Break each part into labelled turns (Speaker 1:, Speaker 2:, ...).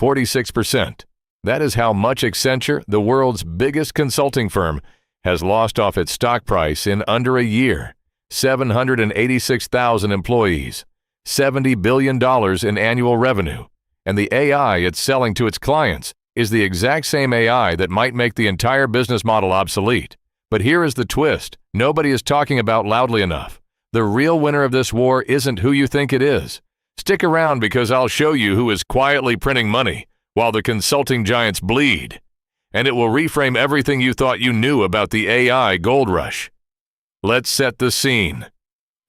Speaker 1: 46%. That is how much Accenture, the world's biggest consulting firm, has lost off its stock price in under a year. 786,000 employees, $70 billion in annual revenue, and the AI it's selling to its clients is the exact same AI that might make the entire business model obsolete. But here is the twist nobody is talking about loudly enough. The real winner of this war isn't who you think it is. Stick around because I'll show you who is quietly printing money while the consulting giants bleed. And it will reframe everything you thought you knew about the AI gold rush. Let's set the scene.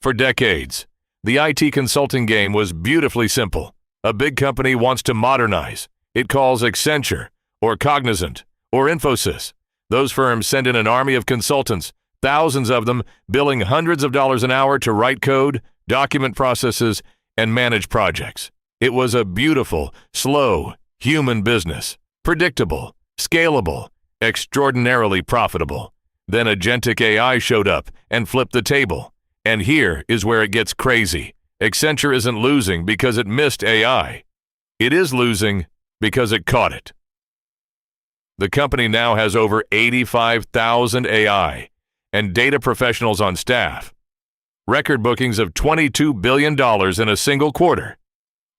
Speaker 1: For decades, the IT consulting game was beautifully simple. A big company wants to modernize. It calls Accenture, or Cognizant, or Infosys. Those firms send in an army of consultants, thousands of them, billing hundreds of dollars an hour to write code, document processes, and manage projects. It was a beautiful, slow, human business. Predictable, scalable, extraordinarily profitable. Then Agentic AI showed up and flipped the table. And here is where it gets crazy. Accenture isn't losing because it missed AI. It is losing because it caught it. The company now has over 85,000 AI and data professionals on staff. Record bookings of $22 billion in a single quarter.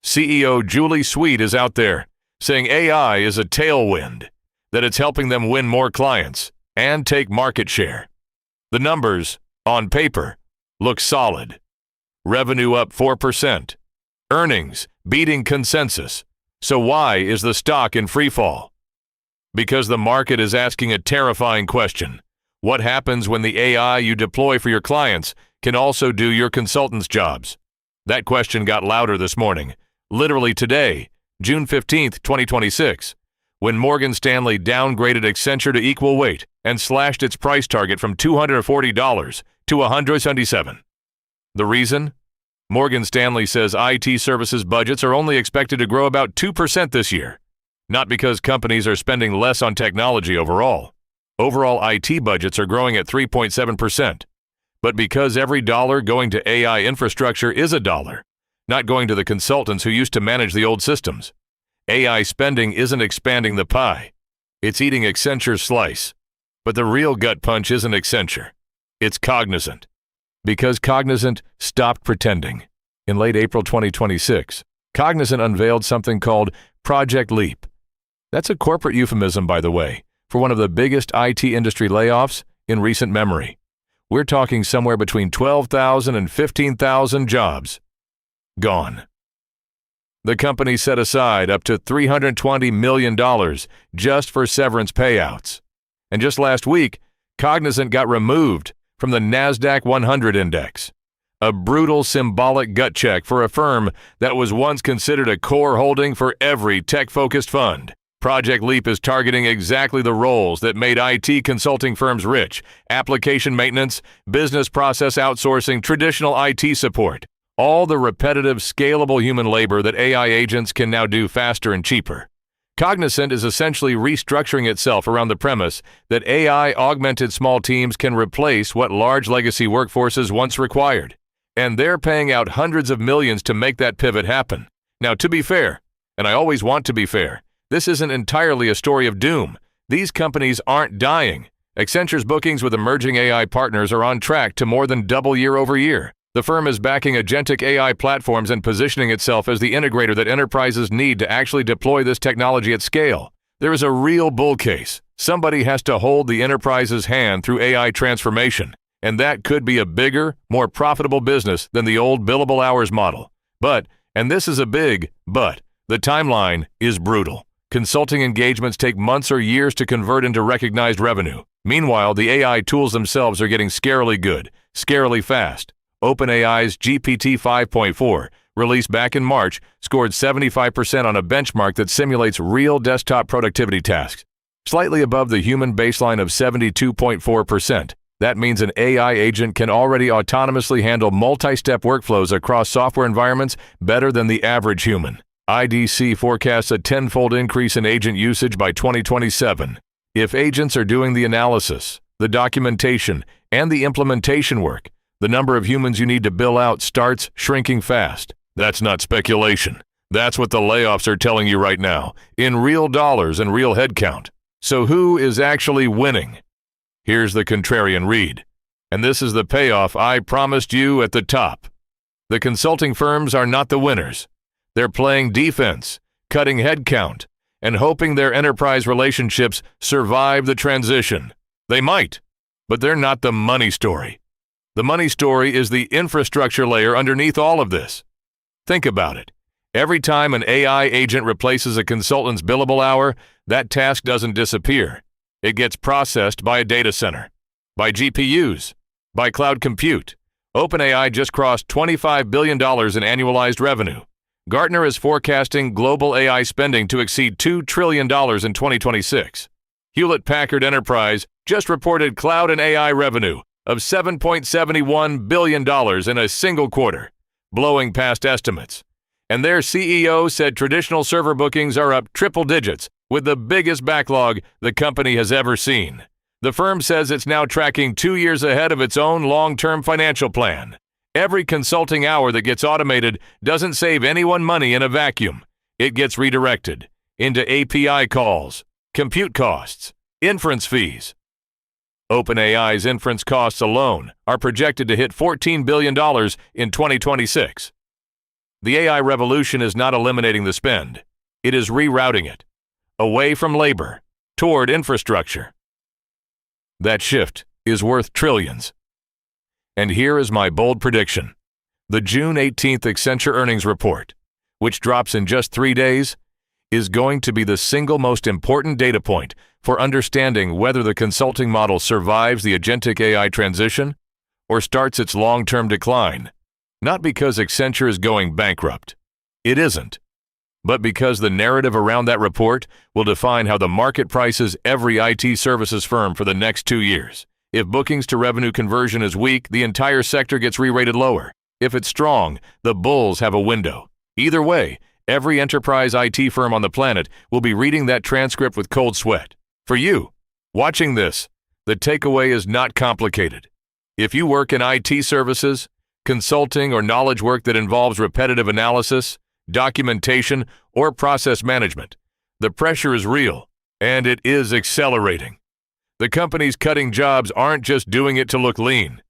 Speaker 1: CEO Julie Sweet is out there saying AI is a tailwind, that it's helping them win more clients and take market share. The numbers, on paper, look solid. Revenue up 4%. Earnings beating consensus. So why is the stock in free fall? Because the market is asking a terrifying question. What happens when the AI you deploy for your clients can also do your consultants' jobs? That question got louder this morning, literally today, June 15th, 2026, when Morgan Stanley downgraded Accenture to equal weight and slashed its price target from $240 to $177. The reason? Morgan Stanley says IT services budgets are only expected to grow about 2% this year. Not because companies are spending less on technology overall. Overall IT budgets are growing at 3.7%. But because every dollar going to AI infrastructure is a dollar, not going to the consultants who used to manage the old systems. AI spending isn't expanding the pie. It's eating Accenture's slice. But the real gut punch isn't Accenture. It's Cognizant. Because Cognizant stopped pretending. In late April 2026, Cognizant unveiled something called Project Leap. That's a corporate euphemism, by the way, for one of the biggest IT industry layoffs in recent memory. We're talking somewhere between 12,000 and 15,000 jobs. Gone. The company set aside up to $320 million just for severance payouts. And just last week, Cognizant got removed from the NASDAQ 100 index. A brutal symbolic gut check for a firm that was once considered a core holding for every tech-focused fund. Project Leap is targeting exactly the roles that made IT consulting firms rich: application maintenance, business process outsourcing, traditional IT support. All the repetitive, scalable human labor that AI agents can now do faster and cheaper. Cognizant is essentially restructuring itself around the premise that AI-augmented small teams can replace what large legacy workforces once required. And they're paying out hundreds of millions to make that pivot happen. Now, to be fair, and I always want to be fair, this isn't entirely a story of doom. These companies aren't dying. Accenture's bookings with emerging AI partners are on track to more than double year over year. The firm is backing agentic AI platforms and positioning itself as the integrator that enterprises need to actually deploy this technology at scale. There is a real bull case. Somebody has to hold the enterprise's hand through AI transformation, and that could be a bigger, more profitable business than the old billable hours model. But, and this is a big but, the timeline is brutal. Consulting engagements take months or years to convert into recognized revenue. Meanwhile, the AI tools themselves are getting scarily good, scarily fast. OpenAI's GPT 5.4, released back in March, scored 75% on a benchmark that simulates real desktop productivity tasks, slightly above the human baseline of 72.4%. That means an AI agent can already autonomously handle multi-step workflows across software environments better than the average human. IDC forecasts a tenfold increase in agent usage by 2027. If agents are doing the analysis, the documentation, and the implementation work, the number of humans you need to bill out starts shrinking fast. That's not speculation. That's what the layoffs are telling you right now, in real dollars and real headcount. So who is actually winning? Here's the contrarian read. And this is the payoff I promised you at the top. The consulting firms are not the winners. They're playing defense, cutting headcount, and hoping their enterprise relationships survive the transition. They might, but they're not the money story. The money story is the infrastructure layer underneath all of this. Think about it. Every time an AI agent replaces a consultant's billable hour, that task doesn't disappear. It gets processed by a data center, by GPUs, by cloud compute. OpenAI just crossed $25 billion in annualized revenue. Gartner is forecasting global AI spending to exceed $2 trillion in 2026. Hewlett-Packard Enterprise just reported cloud and AI revenue of $7.71 billion in a single quarter, blowing past estimates. And their CEO said traditional server bookings are up triple digits, with the biggest backlog the company has ever seen. The firm says it's now tracking 2 years ahead of its own long-term financial plan. Every consulting hour that gets automated doesn't save anyone money in a vacuum. It gets redirected into API calls, compute costs, inference fees. OpenAI's inference costs alone are projected to hit $14 billion in 2026. The AI revolution is not eliminating the spend. It is rerouting it away from labor toward infrastructure. That shift is worth trillions. And here is my bold prediction. The June 18th Accenture earnings report, which drops in just 3 days, is going to be the single most important data point for understanding whether the consulting model survives the agentic AI transition or starts its long-term decline. Not because Accenture is going bankrupt. It isn't. But because the narrative around that report will define how the market prices every IT services firm for the next 2 years. If bookings to revenue conversion is weak, the entire sector gets re-rated lower. If it's strong, the bulls have a window. Either way, every enterprise IT firm on the planet will be reading that transcript with cold sweat. For you, watching this, the takeaway is not complicated. If you work in IT services, consulting, or knowledge work that involves repetitive analysis, documentation, or process management, the pressure is real, and it is accelerating. The companies cutting jobs aren't just doing it to look lean.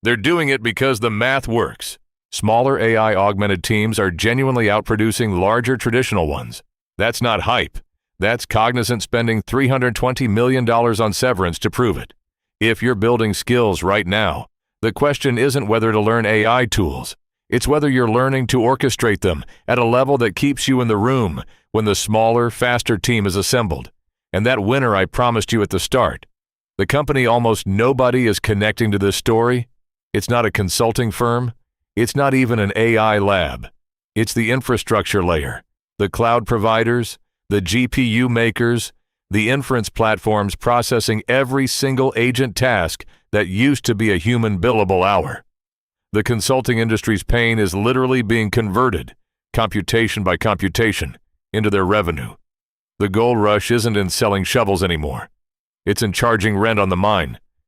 Speaker 1: They're doing it because the math works. Smaller AI-augmented teams are genuinely outproducing larger traditional ones. That's not hype. That's Cognizant spending $320 million on severance to prove it. If you're building skills right now, the question isn't whether to learn AI tools. It's whether you're learning to orchestrate them at a level that keeps you in the room when the smaller, faster team is assembled. And that winner I promised you at the start. The company almost nobody is connecting to this story. It's not a consulting firm. It's not even an AI lab. It's the infrastructure layer, the cloud providers, the GPU makers, the inference platforms processing every single agent task that used to be a human billable hour. The consulting industry's pain is literally being converted, computation by computation, into their revenue. The gold rush isn't in selling shovels anymore. It's in charging rent on the mine,